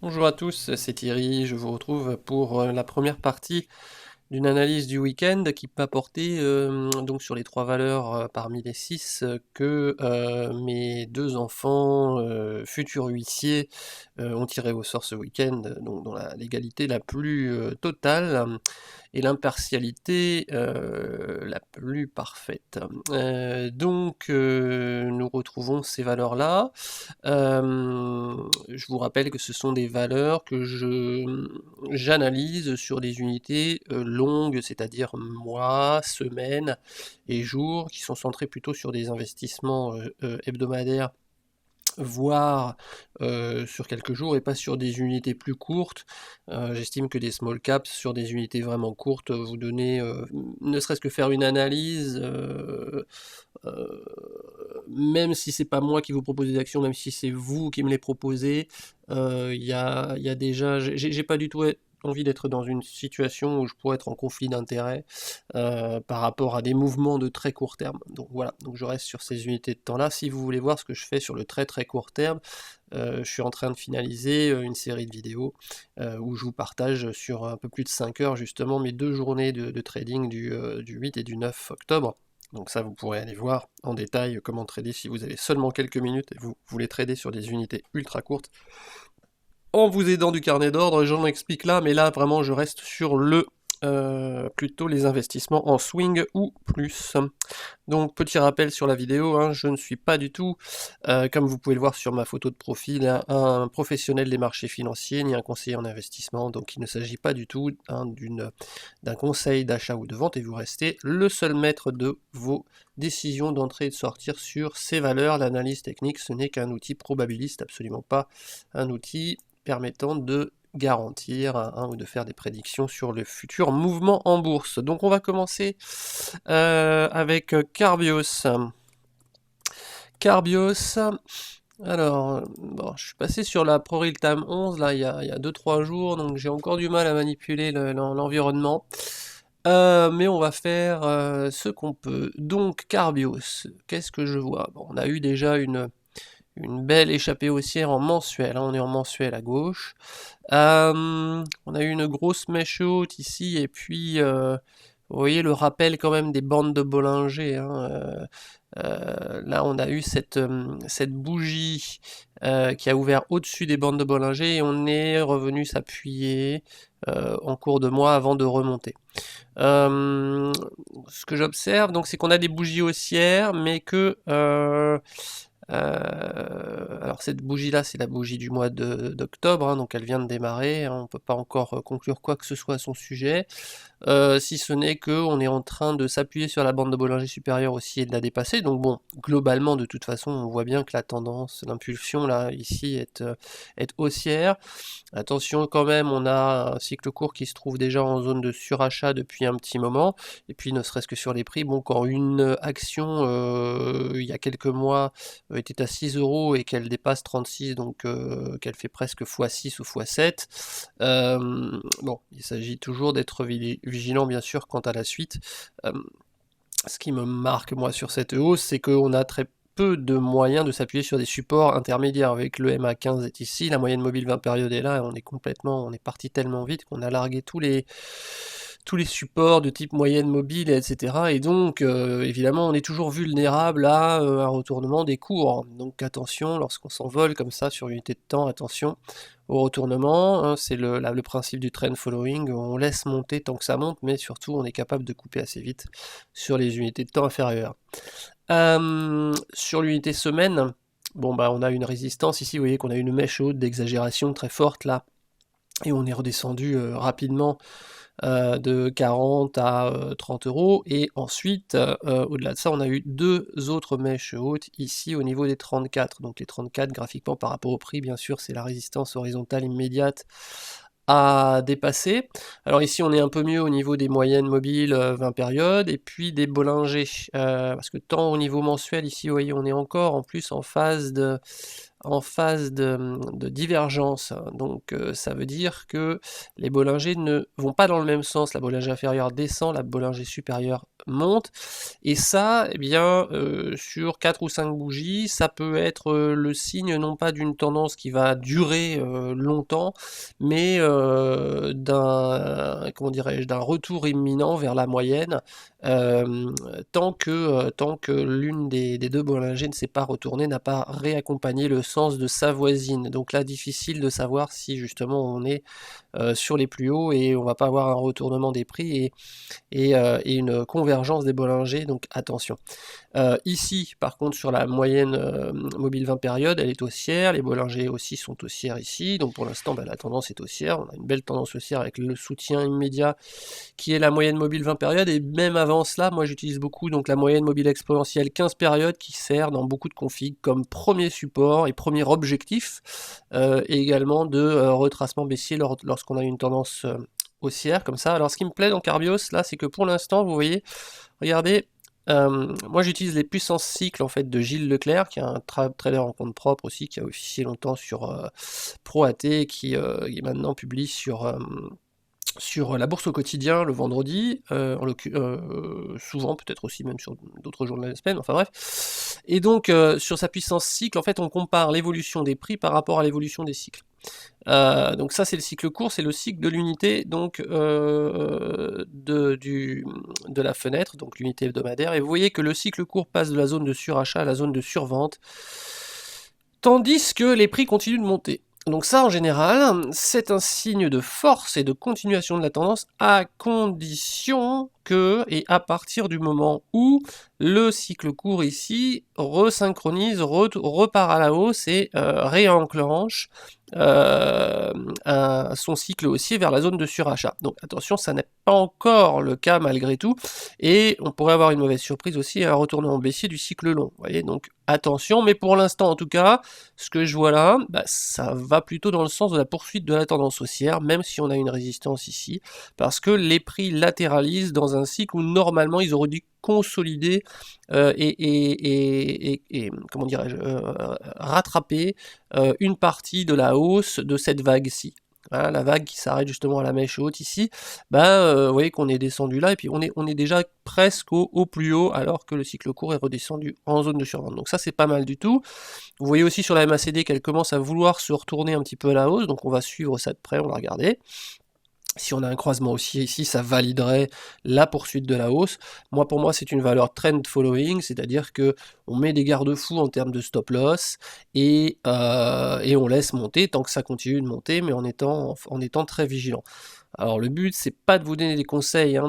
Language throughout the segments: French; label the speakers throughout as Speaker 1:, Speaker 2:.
Speaker 1: Bonjour à tous, c'est Thierry, je vous retrouve pour la première partie d'une analyse du week-end qui m'a porté donc sur les 3 valeurs parmi les 6 que mes 2 enfants, futurs huissiers, ont tiré au sort ce week-end, donc dans la légalité la plus totale et l'impartialité la plus parfaite. Nous retrouvons ces valeurs-là. Je vous rappelle que ce sont des valeurs que j'analyse sur des unités longues, c'est-à-dire mois, semaines et jours, qui sont centrés plutôt sur des investissements hebdomadaires, voire sur quelques jours et pas sur des unités plus courtes. J'estime que des small caps sur des unités vraiment courtes, vous donnez, ne serait-ce que faire une analyse, Heu, même si c'est pas moi qui vous propose des actions, même si c'est vous qui me les proposez, il y a déjà j'ai pas du tout envie d'être dans une situation où je pourrais être en conflit d'intérêts, par rapport à des mouvements de très court terme. Donc voilà, donc je reste sur ces unités de temps-là. Si vous voulez voir ce que je fais sur le très, très court terme, je suis en train de finaliser, une série de vidéos, où je vous partage sur un peu plus de 5 heures justement mes 2 journées de trading du 8 et du 9 octobre. Donc ça, vous pourrez aller voir en détail comment trader si vous avez seulement quelques minutes et vous voulez trader sur des unités ultra courtes. En vous aidant du carnet d'ordre, j'en explique là, mais là vraiment je reste sur plutôt les investissements en swing ou plus. Donc petit rappel sur la vidéo, hein, je ne suis pas du tout, comme vous pouvez le voir sur ma photo de profil, un professionnel des marchés financiers, ni un conseiller en investissement, donc il ne s'agit pas du tout d'un conseil d'achat ou de vente, et vous restez le seul maître de vos décisions d'entrée et de sortir sur ces valeurs. L'analyse technique, ce n'est qu'un outil probabiliste, absolument pas un outil permettant de garantir ou de faire des prédictions sur le futur mouvement en bourse. Donc on va commencer avec Carbios. Carbios, alors, bon, je suis passé sur la ProReal Time 11, là, il y a 2-3 jours, donc j'ai encore du mal à manipuler l'environnement. Mais on va faire ce qu'on peut. Donc, Carbios, qu'est-ce que je vois? Bon, on a eu déjà une belle échappée haussière en mensuel, hein, on est en mensuel à gauche. On a eu une grosse mèche haute ici, et puis vous voyez le rappel quand même des bandes de Bollinger, hein, là on a eu cette bougie qui a ouvert au-dessus des bandes de Bollinger, et on est revenu s'appuyer en cours de mois avant de remonter. Ce que j'observe, donc, c'est qu'on a des bougies haussières, mais que alors cette bougie-là, c'est la bougie du mois d'octobre, hein, donc elle vient de démarrer, hein, on ne peut pas encore conclure quoi que ce soit à son sujet, si ce n'est qu'on est en train de s'appuyer sur la bande de Bollinger supérieure aussi et de la dépasser. Donc bon, globalement, de toute façon, on voit bien que la tendance, l'impulsion là, ici, est haussière. Attention quand même, on a un cycle court qui se trouve déjà en zone de surachat depuis un petit moment, et puis ne serait-ce que sur les prix, bon, quand une action, il y a quelques mois, était à 6 € et qu'elle dépasse 36, donc qu'elle fait presque x6 ou x7, bon, il s'agit toujours d'être vigilant bien sûr quant à la suite. Ce qui me marque moi sur cette hausse, c'est qu'on a très peu de moyens de s'appuyer sur des supports intermédiaires. Avec le MA15 est ici, la moyenne mobile 20 périodes est là, et on est parti tellement vite qu'on a largué tous les supports de type moyenne mobile, etc. Et donc, évidemment, on est toujours vulnérable à un retournement des cours. Donc attention, lorsqu'on s'envole comme ça sur une unité de temps, attention au retournement, hein, c'est le principe du trend following, on laisse monter tant que ça monte, mais surtout on est capable de couper assez vite sur les unités de temps inférieures. Sur l'unité semaine, bon bah on a une résistance ici, vous voyez qu'on a une mèche haute d'exagération très forte là, et on est redescendu rapidement de 40 à 30 €, et ensuite, au-delà de ça, on a eu deux autres mèches hautes ici au niveau des 34. Donc les 34, graphiquement par rapport au prix, bien sûr, c'est la résistance horizontale immédiate à dépasser. Alors ici, on est un peu mieux au niveau des moyennes mobiles 20 périodes, et puis des Bollinger, parce que tant au niveau mensuel, ici, vous voyez, on est encore en plus en phase en phase de divergence, donc ça veut dire que les Bollinger ne vont pas dans le même sens. La Bollinger inférieure descend, la Bollinger supérieure monte, et ça, eh bien, sur 4 ou 5 bougies, ça peut être le signe non pas d'une tendance qui va durer longtemps, mais comment dirais-je, d'un retour imminent vers la moyenne, tant que l'une des deux Bollinger ne s'est pas retournée, n'a pas réaccompagné le sens de sa voisine. Donc là, difficile de savoir si justement on est sur les plus hauts et on va pas avoir un retournement des prix et une convergence des Bollinger, donc attention. Ici, par contre, sur la moyenne mobile 20 périodes, elle est haussière, les Bollinger aussi sont haussières ici, donc pour l'instant, la tendance est haussière, on a une belle tendance haussière avec le soutien immédiat qui est la moyenne mobile 20 périodes, et même avant cela, moi j'utilise beaucoup donc la moyenne mobile exponentielle 15 périodes qui sert dans beaucoup de configs comme premier support et premier objectif, et également de retracement baissier lorsqu'on a une tendance haussière comme ça. Alors ce qui me plaît dans Carbios là, c'est que pour l'instant, vous voyez, regardez, moi j'utilise les puissances cycles en fait de Gilles Leclerc, qui est un trader en compte propre aussi, qui a officié longtemps sur ProAT, et qui maintenant publie sur la bourse au quotidien le vendredi, souvent peut-être aussi même sur d'autres jours de la semaine, enfin bref. Et donc sur sa puissance cycle, en fait on compare l'évolution des prix par rapport à l'évolution des cycles. Donc ça c'est le cycle court, c'est le cycle de l'unité donc de la fenêtre, donc l'unité hebdomadaire, et vous voyez que le cycle court passe de la zone de surachat à la zone de survente, tandis que les prix continuent de monter. Donc ça, en général, c'est un signe de force et de continuation de la tendance, à condition que, et à partir du moment où le cycle court ici resynchronise, repart à la hausse et réenclenche son cycle haussier vers la zone de surachat. Donc attention, ça n'est pas encore le cas malgré tout, et on pourrait avoir une mauvaise surprise aussi à un retournement baissier du cycle long. Vous voyez, donc attention, mais pour l'instant en tout cas, ce que je vois là, ça va plutôt dans le sens de la poursuite de la tendance haussière, même si on a une résistance ici, parce que les prix latéralisent dans un cycle où normalement ils auraient dû consolider et comment dirais-je, rattraper une partie de la hausse de cette vague-ci. Voilà, la vague qui s'arrête justement à la mèche haute ici, vous voyez qu'on est descendu là, et puis on est déjà presque au plus haut, alors que le cycle court est redescendu en zone de survente. Donc ça c'est pas mal du tout. Vous voyez aussi sur la MACD qu'elle commence à vouloir se retourner un petit peu à la hausse, donc on va suivre ça de près, on va regarder. Si on a un croisement haussier ici, ça validerait la poursuite de la hausse. Pour moi, c'est une valeur trend following, c'est-à-dire que on met des garde-fous en termes de stop loss et on laisse monter tant que ça continue de monter, mais en étant très vigilant. Alors le but, c'est pas de vous donner des conseils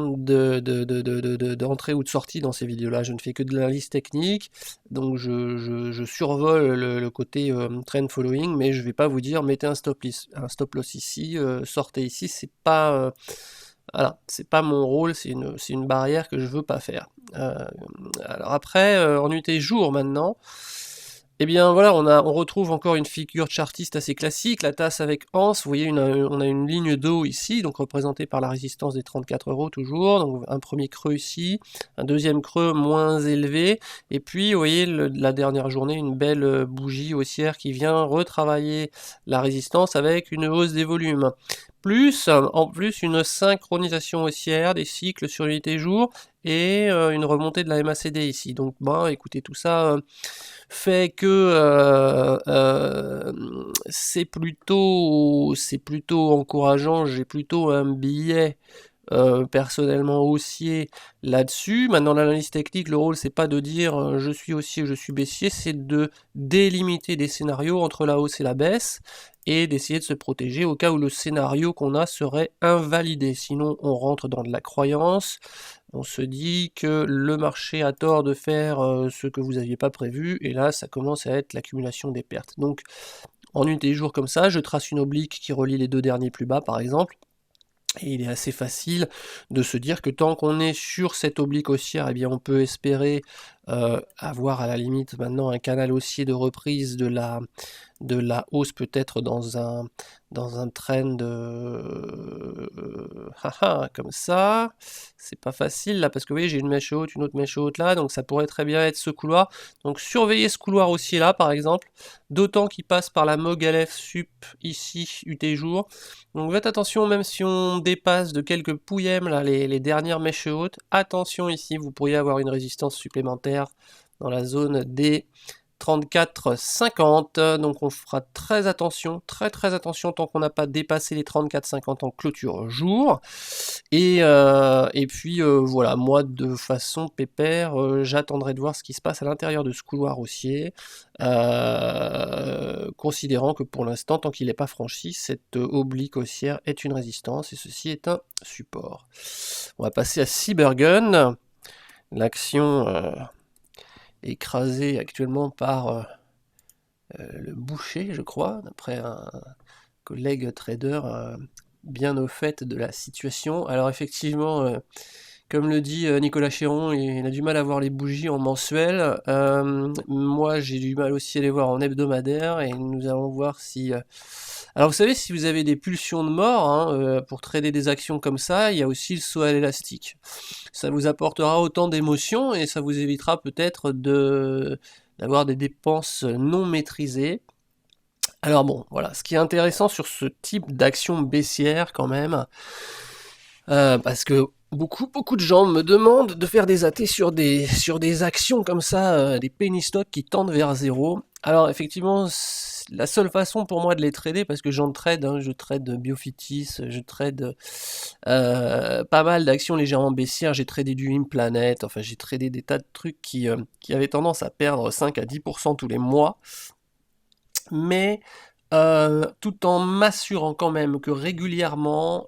Speaker 1: d'entrée ou de sortie dans ces vidéos-là, je ne fais que de l'analyse technique, donc je survole le côté trend following, mais je vais pas vous dire mettez un stop loss ici, sortez ici, c'est pas voilà, c'est pas mon rôle, c'est une barrière que je veux pas faire. Alors après, en UT jour maintenant, eh bien voilà, on retrouve encore une figure chartiste assez classique, la tasse avec anse, vous voyez on a une ligne d'eau ici, donc représentée par la résistance des 34 € toujours, donc un premier creux ici, un deuxième creux moins élevé, et puis vous voyez la dernière journée, une belle bougie haussière qui vient retravailler la résistance avec une hausse des volumes. En plus une synchronisation haussière des cycles sur l'unité jour et une remontée de la MACD ici. Donc écoutez, tout ça fait que c'est plutôt encourageant, j'ai plutôt un billet personnellement haussier là-dessus. Maintenant l'analyse technique, le rôle c'est pas de dire je suis haussier, je suis baissier, c'est de délimiter des scénarios entre la hausse et la baisse, et d'essayer de se protéger au cas où le scénario qu'on a serait invalidé. Sinon on rentre dans de la croyance, on se dit que le marché a tort de faire ce que vous n'aviez pas prévu, et là ça commence à être l'accumulation des pertes. Donc en unité jour comme ça, je trace une oblique qui relie les deux derniers plus bas par exemple, et il est assez facile de se dire que tant qu'on est sur cette oblique haussière, eh bien on peut espérer avoir à la limite maintenant un canal haussier de reprise de la hausse peut-être dans un trend comme ça. C'est pas facile là parce que vous voyez j'ai une mèche haute, une autre mèche haute là, donc ça pourrait très bien être ce couloir. Donc surveillez ce couloir haussier là par exemple, d'autant qu'il passe par la Mogalef sup ici UT jour. Donc faites attention, même si on dépasse de quelques pouillèmes là les dernières mèches hautes, attention ici, vous pourriez avoir une résistance supplémentaire dans la zone des 34,50, donc on fera très attention, très attention tant qu'on n'a pas dépassé les 34,50 en clôture jour. Et puis voilà, moi de façon pépère, j'attendrai de voir ce qui se passe à l'intérieur de ce couloir haussier, considérant que pour l'instant, tant qu'il n'est pas franchi, cette oblique haussière est une résistance et ceci est un support. On va passer à Cybergun, l'action écrasé actuellement par le boucher, je crois, d'après un collègue trader bien au fait de la situation. Alors effectivement, comme le dit Nicolas Chéron, il a du mal à voir les bougies en mensuel. Moi, j'ai du mal aussi à les voir en hebdomadaire, et nous allons voir si... Alors vous savez, si vous avez des pulsions de mort, hein, pour trader des actions comme ça, il y a aussi le saut à l'élastique. Ça vous apportera autant d'émotions, et ça vous évitera peut-être d'avoir des dépenses non maîtrisées. Alors bon, voilà, ce qui est intéressant sur ce type d'action baissière quand même, parce que beaucoup de gens me demandent de faire des AT sur des actions comme ça, des penny stocks qui tendent vers zéro. Alors effectivement, la seule façon pour moi de les trader, parce que j'en trade, hein, je trade Biofitis, je trade pas mal d'actions légèrement baissières, j'ai tradé du Implanet, enfin j'ai tradé des tas de trucs qui avaient tendance à perdre 5 à 10% tous les mois, mais tout en m'assurant quand même que régulièrement,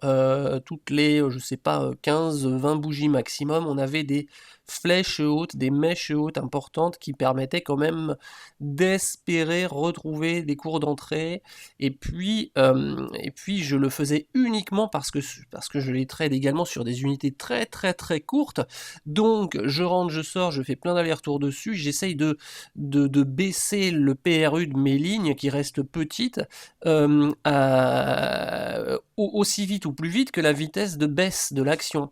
Speaker 1: toutes les, je sais pas, 15-20 bougies maximum, on avait des flèches hautes, des mèches hautes importantes qui permettaient quand même d'espérer retrouver des cours d'entrée. Et puis je le faisais uniquement parce que je les trade également sur des unités très courtes. Donc je rentre, je sors, je fais plein d'allers-retours dessus, j'essaye de baisser le PRU de mes lignes qui restent petites aussi vite ou plus vite que la vitesse de baisse de l'action.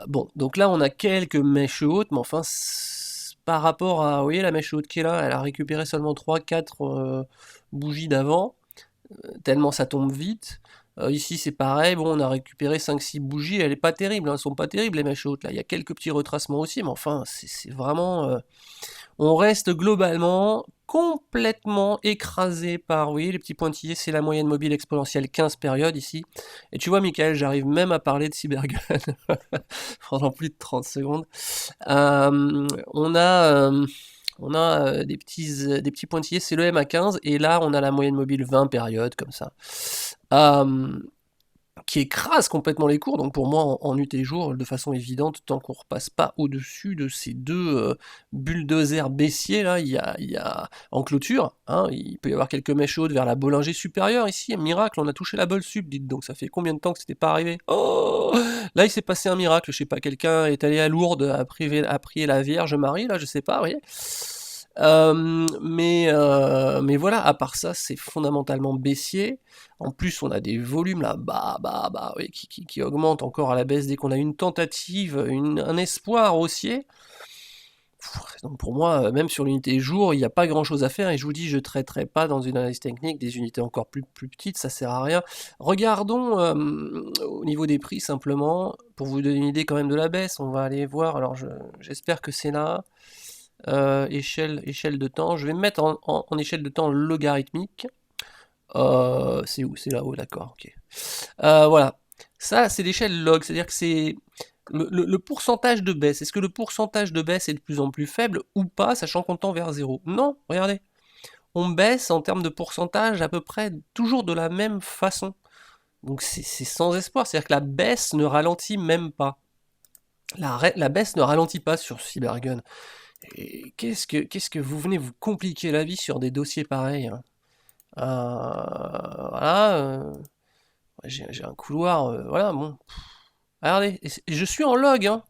Speaker 1: Bon, donc là on a quelques mèches hautes, mais enfin par rapport à, vous voyez la mèche haute qui est là, elle a récupéré seulement 3-4 bougies d'avant, tellement ça tombe vite. Ici c'est pareil, bon on a récupéré 5-6 bougies, elle est pas terrible, hein, elles sont pas terribles les mèches hautes, là il y a quelques petits retracements aussi, mais enfin c'est vraiment... on reste globalement complètement écrasé par, oui, les petits pointillés, c'est la moyenne mobile exponentielle 15 périodes ici. Et tu vois, Michael, j'arrive même à parler de Cybergun pendant plus de 30 secondes. On a des petits pointillés, c'est le MA15, et là on a la moyenne mobile 20 périodes, comme ça. Qui écrase complètement les cours, donc pour moi en UT jour, de façon évidente, tant qu'on repasse pas au-dessus de ces deux bulldozers baissiers là, il y a en clôture, hein, il peut y avoir quelques mèches hautes vers la Bollinger supérieure ici, un miracle, on a touché la bolle sup, dites donc, ça fait combien de temps que c'était pas arrivé? Oh, là il s'est passé un miracle, je sais pas, quelqu'un est allé à Lourdes, a prié la Vierge Marie, là je sais pas, vous voyez. Mais voilà, à part ça, c'est fondamentalement baissier. En plus, on a des volumes là, oui, qui augmentent encore à la baisse dès qu'on a une tentative, un espoir haussier. Donc pour moi, même sur l'unité jour, il n'y a pas grand chose à faire, et je vous dis, je ne traiterai pas dans une analyse technique des unités encore plus petites, ça sert à rien. Regardons au niveau des prix simplement, pour vous donner une idée quand même de la baisse, on va aller voir, alors j'espère que c'est là. Échelle de temps, je vais me mettre en échelle de temps logarithmique. C'est où? C'est là-haut, d'accord, ok. Voilà, ça c'est l'échelle log, c'est-à-dire que c'est le pourcentage de baisse. Est-ce que le pourcentage de baisse est de plus en plus faible ou pas, sachant qu'on tend vers 0? Non, regardez, on baisse en termes de pourcentage à peu près toujours de la même façon. Donc c'est sans espoir, c'est-à-dire que la baisse ne ralentit même pas. La baisse ne ralentit pas sur Cybergun. Qu'est-ce que vous venez vous compliquer la vie sur des dossiers pareils, hein. Voilà, j'ai un couloir, voilà, bon. Regardez, et je suis en log, hein.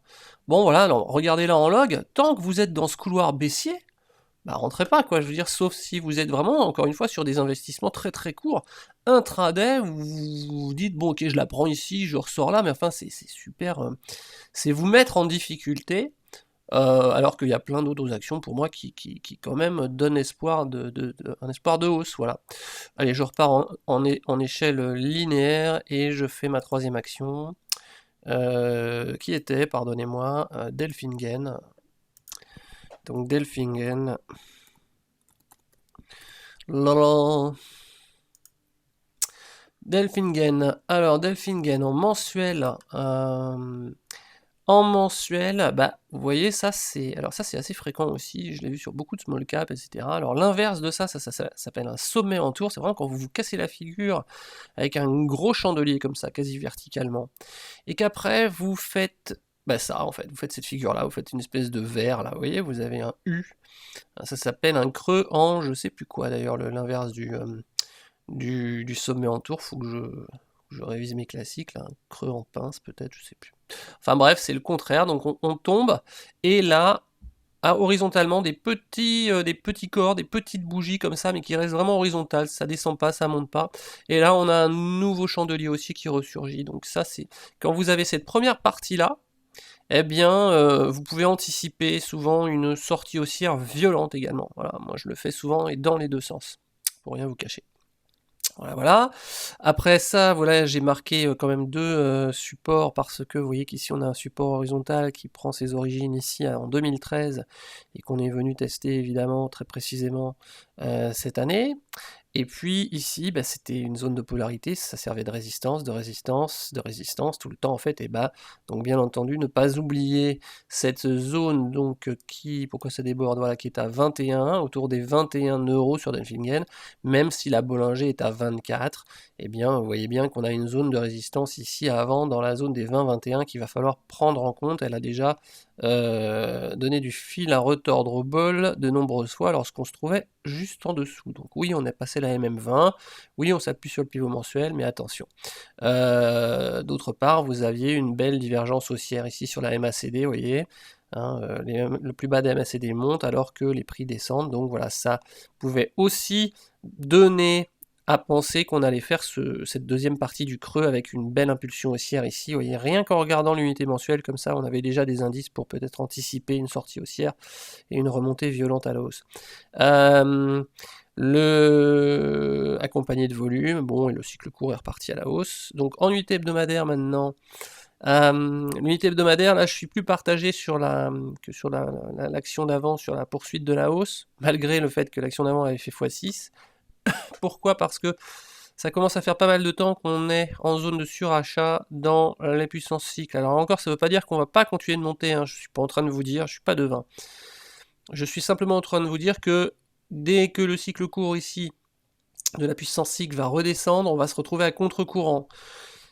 Speaker 1: Bon voilà, alors regardez là en log, tant que vous êtes dans ce couloir baissier, bah rentrez pas quoi, je veux dire, sauf si vous êtes vraiment, encore une fois, sur des investissements très très courts. Intraday, vous vous dites, bon ok, je la prends ici, je ressors là, mais enfin c'est super, c'est vous mettre en difficulté, alors qu'il y a plein d'autres actions pour moi qui quand même donnent espoir un espoir de hausse, voilà. Allez, je repars en échelle linéaire et je fais ma troisième action, qui était, pardonnez-moi, Delfingen. Donc Delfingen. Lala. Delfingen. Alors Delfingen en mensuel, bah vous voyez ça c'est assez fréquent aussi, je l'ai vu sur beaucoup de small cap, etc. Alors l'inverse de ça s'appelle un sommet en tour, c'est vraiment quand vous vous cassez la figure avec un gros chandelier comme ça, quasi verticalement, et qu'après vous faites bah ça en fait, vous faites cette figure là, vous faites une espèce de verre là, vous voyez, vous avez un U, ça s'appelle un creux en je sais plus quoi d'ailleurs, l'inverse du sommet en tour, faut que je révise mes classiques, là, un creux en pince peut-être, je sais plus. Enfin bref, c'est le contraire, donc on tombe, et là, horizontalement, des petits corps, des petites bougies comme ça, mais qui restent vraiment horizontales, ça descend pas, ça monte pas, et là on a un nouveau chandelier aussi qui ressurgit, donc ça c'est, quand vous avez cette première partie-là, eh bien, vous pouvez anticiper souvent une sortie haussière violente également, voilà, moi je le fais souvent, et dans les deux sens, pour rien vous cacher. Voilà, voilà. Après ça, voilà, j'ai marqué quand même deux supports parce que vous voyez qu'ici on a un support horizontal qui prend ses origines ici en 2013 et qu'on est venu tester évidemment très précisément cette année. Et puis ici, bah, c'était une zone de polarité, ça servait de résistance, de résistance, de résistance tout le temps en fait. Et bah, donc bien entendu, ne pas oublier cette zone donc pourquoi ça déborde, voilà, qui est à 21, autour des 21 € sur Delfingen, même si la Bollinger est à 24. Eh bien, vous voyez bien qu'on a une zone de résistance ici avant, dans la zone des 20-21, qu'il va falloir prendre en compte. Elle a déjà donné du fil à retordre au bol de nombreuses fois lorsqu'on se trouvait juste en dessous. Donc oui, on est passé la MM20, oui, on s'appuie sur le pivot mensuel, mais attention. D'autre part, vous aviez une belle divergence haussière ici sur la MACD, vous voyez, hein, le plus bas des MACD monte alors que les prix descendent, donc voilà, ça pouvait aussi donner à penser qu'on allait faire cette deuxième partie du creux avec une belle impulsion haussière ici. Vous voyez, rien qu'en regardant l'unité mensuelle comme ça, on avait déjà des indices pour peut-être anticiper une sortie haussière et une remontée violente à la hausse. Accompagné de volume, bon, et le cycle court est reparti à la hausse. Donc en unité hebdomadaire maintenant, l'unité hebdomadaire, là je suis plus partagé que sur l'action d'avant, sur la poursuite de la hausse, malgré le fait que l'action d'avant avait fait x6. Pourquoi? Parce que ça commence à faire pas mal de temps qu'on est en zone de surachat dans les puissances cycles. Alors encore, ça ne veut pas dire qu'on va pas continuer de monter, hein. Je suis pas en train de vous dire, je suis pas devin. Je suis simplement en train de vous dire que dès que le cycle court ici de la puissance cycle va redescendre, on va se retrouver à contre-courant.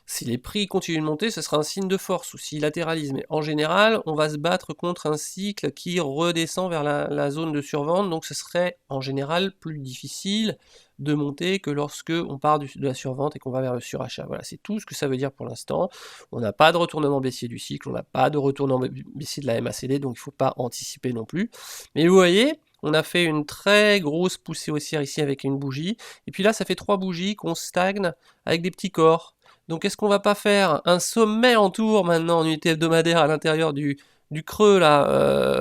Speaker 1: Si les prix continuent de monter, ce sera un signe de force ou s'il latéralise. Mais en général, on va se battre contre un cycle qui redescend vers la zone de survente, donc ce serait en général plus difficile de monter que lorsque on part de la survente et qu'on va vers le surachat. Voilà, c'est tout ce que ça veut dire pour l'instant. On n'a pas de retournement baissier du cycle, on n'a pas de retournement baissier de la MACD, donc il ne faut pas anticiper non plus. Mais vous voyez, on a fait une très grosse poussée haussière ici avec une bougie, et puis là ça fait 3 bougies qu'on stagne avec des petits corps. Donc est-ce qu'on va pas faire un sommet en tour maintenant en unité hebdomadaire à l'intérieur du creux là,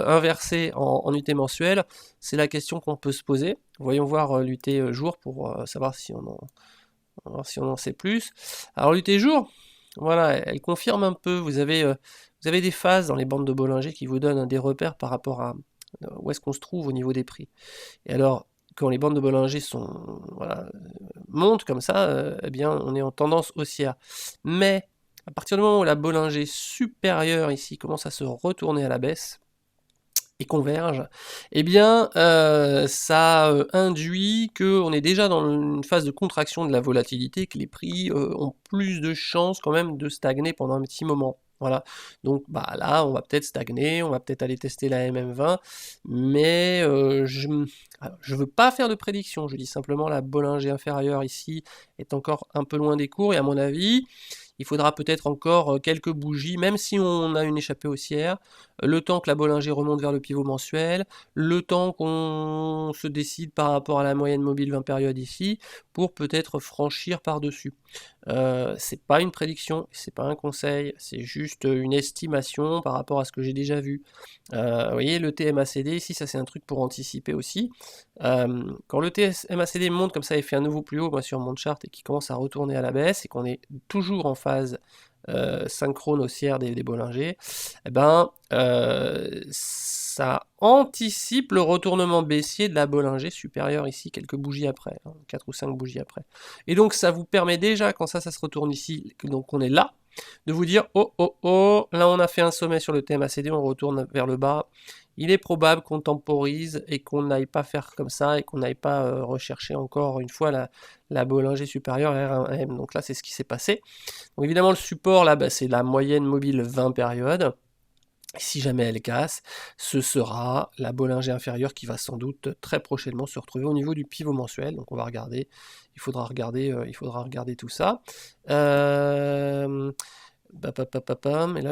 Speaker 1: inversé en unité mensuelle? C'est la question qu'on peut se poser. Voyons voir l'UT jour pour savoir si on en sait plus. Alors l'UT jour, voilà, elle confirme un peu. Vous avez des phases dans les bandes de Bollinger qui vous donnent des repères par rapport à où est-ce qu'on se trouve au niveau des prix. Et alors, quand les bandes de Bollinger montent comme ça, eh bien, on est en tendance haussière. Mais à partir du moment où la Bollinger supérieure ici commence à se retourner à la baisse et converge, eh bien, ça induit qu'on est déjà dans une phase de contraction de la volatilité, que les prix ont plus de chances quand même de stagner pendant un petit moment. Voilà, donc bah là on va peut-être stagner, on va peut-être aller tester la MM20, mais je ne veux pas faire de prédiction, je dis simplement la Bollinger inférieure ici est encore un peu loin des cours, et à mon avis, il faudra peut-être encore quelques bougies, même si on a une échappée haussière, le temps que la Bollinger remonte vers le pivot mensuel, le temps qu'on se décide par rapport à la moyenne mobile 20 périodes ici, pour peut-être franchir par-dessus. C'est pas une prédiction, c'est pas un conseil, c'est juste une estimation par rapport à ce que j'ai déjà vu. Vous voyez, le TMACD ici, ça c'est un truc pour anticiper aussi. Quand le TMACD monte comme ça et fait un nouveau plus haut, moi sur mon chart, et qui commence à retourner à la baisse, et qu'on est toujours en phase synchrone haussière des Bollinger, eh ben, ça anticipe le retournement baissier de la Bollinger supérieure ici, quelques bougies après, 4 ou 5 bougies après. Et donc ça vous permet déjà, quand ça se retourne ici, donc on est là, de vous dire, oh oh oh, là on a fait un sommet sur le TMACD, on retourne vers le bas, il est probable qu'on temporise et qu'on n'aille pas faire comme ça, et qu'on n'aille pas rechercher encore une fois la Bollinger supérieure R1M. Donc là c'est ce qui s'est passé. Donc évidemment le support là, c'est la moyenne mobile 20 périodes. Si jamais elle casse, ce sera la Bollinger inférieure qui va sans doute très prochainement se retrouver au niveau du pivot mensuel. Donc on va regarder, il faudra regarder tout ça. Et là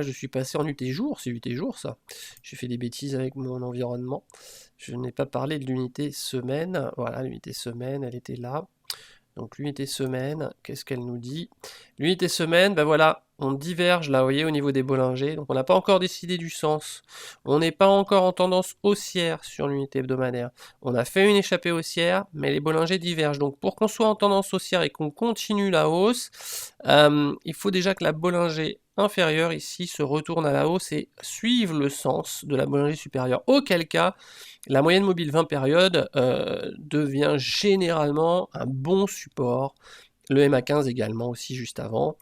Speaker 1: je suis passé en UT jour, c'est UT jour ça. J'ai fait des bêtises avec mon environnement. Je n'ai pas parlé de l'unité semaine. Voilà, l'unité semaine, elle était là. Donc l'unité semaine, qu'est-ce qu'elle nous dit? L'unité semaine, ben voilà, on diverge là, vous voyez, au niveau des Bollinger. Donc on n'a pas encore décidé du sens. On n'est pas encore en tendance haussière sur l'unité hebdomadaire. On a fait une échappée haussière, mais les Bollinger divergent. Donc pour qu'on soit en tendance haussière et qu'on continue la hausse, il faut déjà que la Bollinger inférieure ici se retourne à la hausse et suive le sens de la Bollinger supérieure. Auquel cas, la moyenne mobile 20 périodes devient généralement un bon support. Le MA15 également aussi juste avant.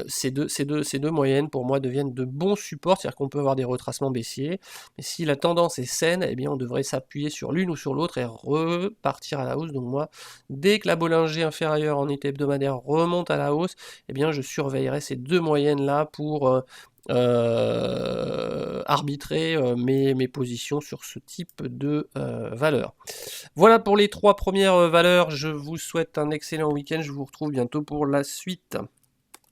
Speaker 1: Ces deux moyennes pour moi deviennent de bons supports, c'est-à-dire qu'on peut avoir des retracements baissiers, mais si la tendance est saine, eh bien on devrait s'appuyer sur l'une ou sur l'autre et repartir à la hausse. Donc moi, dès que la Bollinger inférieure en unité hebdomadaire remonte à la hausse, eh bien je surveillerai ces deux moyennes-là pour arbitrer mes positions sur ce type de valeur. Voilà pour les 3 premières valeurs, je vous souhaite un excellent week-end, je vous retrouve bientôt pour la suite.